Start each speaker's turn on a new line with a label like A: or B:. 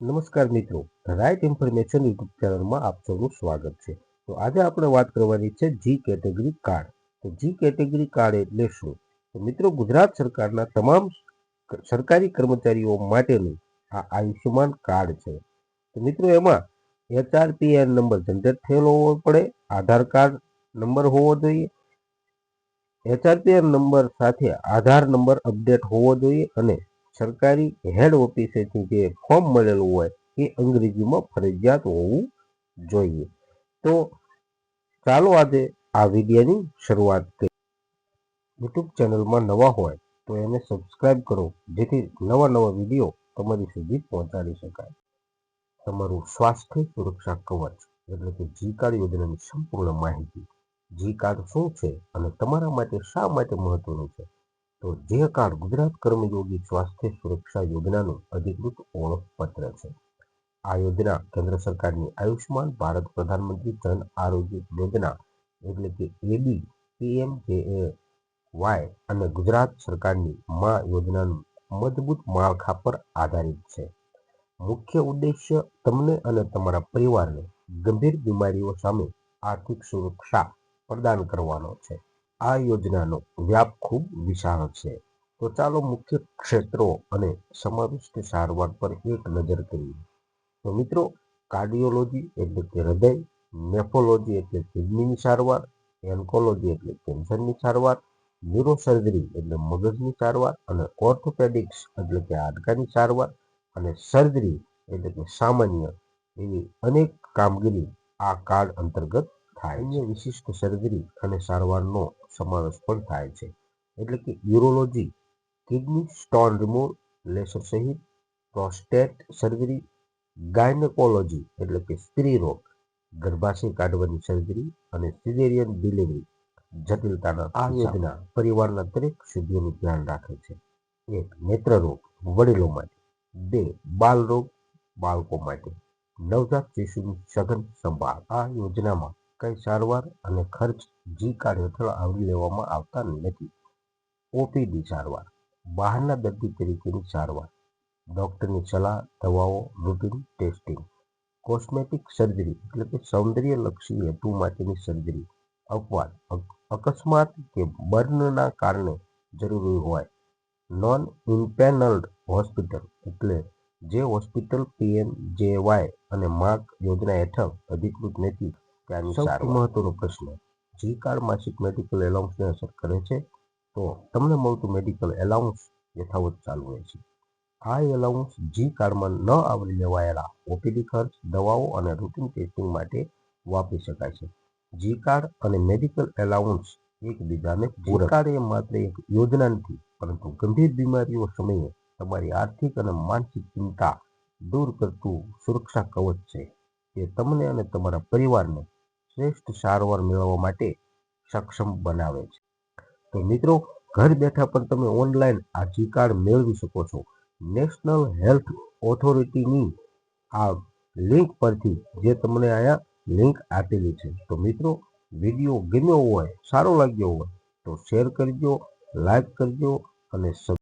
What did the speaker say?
A: નમસ્કાર મિત્રો, right information YouTube ચેનલમાં આપ સૌનું સ્વાગત છે. તો આજે આપણે વાત કરવાની છે જી કેટેગરી કાર્ડ. તો જી કેટેગરી કાર્ડ એટલે શું? તો મિત્રો, ગુજરાત સરકારના તમામ સરકારી કર્મચારીઓ માટેનું આ આયુષ્યમાન કાર્ડ છે. તો મિત્રો, એમાં HRPN નંબર જનરેટ થયેલો હોવો પડે, આધાર કાર્ડ નંબર હોવો જોઈએ, HRPN નંબર સાથે આધાર નંબર અપડેટ હોવો જોઈએ અને સરકારી હેડ ઓફિસેથી જે ફોર્મ મળેલું હોય એ અંગ્રેજીમાં ફરજિયાત હોવું જોઈએ. તો ચાલો આજે આ વિડીયોની શરૂઆત કરીએ. યુટ્યુબ ચેનલમાં નવા હોય તો એને સબસ્ક્રાઇબ કરો, જેથી નવા વિડીયો તમારી સુધી પહોંચાડી શકાય. તમારું સ્વાસ્થ્ય સુરક્ષા કવચ એટલે કે જી કાર્ડ યોજનાની સંપૂર્ણ માહિતી. જી કાર્ડ શું છે અને તમારા માટે શા માટે મહત્વનું છે? તો જે કાર્ડ ગુજરાત કર્મયોગી સ્વાસ્થ્ય સુરક્ષા યોજનાનું અધિકૃત ઓળખપત્ર છે. આ યોજના કેન્દ્ર સરકારની આયુષ્યમાન ભારત પ્રધાનમંત્રી જન આરોગ્ય યોજના એટલે કે ABPMJAY અને ગુજરાત સરકારની મા યોજનાનું મજબૂત માળખા પર આધારિત છે. મુખ્ય ઉદ્દેશ્ય તમને અને તમારા પરિવારને ગંભીર બીમારીઓ સામે આર્થિક સુરક્ષા પ્રદાન કરવાનો છે. આ યોજનાનો વ્યાપ ખૂબ વિશાળ છે. તો ચાલો મુખ્ય ક્ષેત્રો અને સમાવિષ્ટ સારવાર પર એક નજર કરીએ. તો મિત્રો, કાર્ડિયોલોજી એટલે કે હૃદય, નેફ્રોલોજી એટલે કિડનીની સારવાર, એન્કોલોજી એટલે કેન્સરની સારવાર, ન્યુરોસર્જરી એટલે મગજની સારવાર અને ઓર્થોપેડિક્સ એટલે કે હાડકાની સારવાર અને સર્જરી એટલે કે સામાન્ય એવી અનેક કામગીરી આ કાર્ડ અંતર્ગત થાય છે. વિશિષ્ટ સર્જરી અને સારવારનો સમાવેશ પણ થાય છે, એટલે કે urology, kidney stone removal, laser સહિત, પ્રોસ્ટેટ સર્જરી, ગાયનેકોલોજી એટલે કે સ્ત્રી રોગ, ગર્ભાશય કાઢવાની સર્જરી અને સિઝેરિયન ડિલિવરી જટિલતાના. આ યોજના પરિવારના દરેક સભ્યોનું ધ્યાન રાખે છે. 1. નેત્ર રોગ વડીલો માટે. 2. બાલ રોગ બાળકો માટે. નવજાત શિશુની સઘન સંભાળ. આ યોજનામાં કઈ સારવાર અને ખર્ચ જી કાર્ડ હેઠળ આવરી લેવામાં આવતા નથી. ઓપીડી સારવાર, બહારના દર્દી તરીકેની સારવાર, ડોક્ટરની સલાહ, દવાઓ, રૂટીન ટેસ્ટિંગ. કોસ્મેટિક સર્જરી એટલે કે સૌંદર્યલક્ષી હેતુ માટેની સર્જરી, અપવાદ અકસ્માત કે બર્નના કારણે જરૂરી હોય. નોન ઇમ્પેનલ્ડ હોસ્પિટલ એટલે જે હોસ્પિટલ પીએમજેવાય અને માર્ક યોજના હેઠળ અધિકૃત નથી ત્યાંની સારવાર. સૌથી મહત્વનો પ્રશ્ન, જી કાર્ડ માસિક મેડિકલ એલાઉન્સને અસર કરે છે? તો તમને મળતું મેડિકલ એલાઉન્સ યથાવત ચાલુ રહેશે. આ એલાઉન્સ જી કાર્ડમાં ન આવરી લેવાયેલા ઓપીડી ખર્ચ, દવાઓ અને રૂટીન ટેસ્ટિંગ માટે વાપરી શકાય છે. જી કાર્ડ અને મેડિકલ એલાઉન્સ એકબીજાને પૂરક. કાર્ડ એ માત્ર એક યોજના નથી, પરંતુ ગંભીર બીમારીઓ સમયે તમારી આર્થિક અને માનસિક ચિંતા દૂર કરતું સુરક્ષા કવચ છે, જે તમને અને તમારા પરિવારને શ્રેષ્ઠ સારવાર મેળવવા માટે સક્ષમ બનાવે છે. તો મિત્રો, ઘર બેઠા પણ તમે ઓનલાઈન આ જી કાર્ડ મેળવી શકો છો. નેશનલ હેલ્થ ઓથોરિટીની આ લિંક પરથી, જે તમને અહીંયા લિંક આપેલી છે. તો મિત્રો, વિડીયો ગમ્યો હોય, સારો લાગ્યો હોય તો શેર કરજો, લાઈક કરજો અને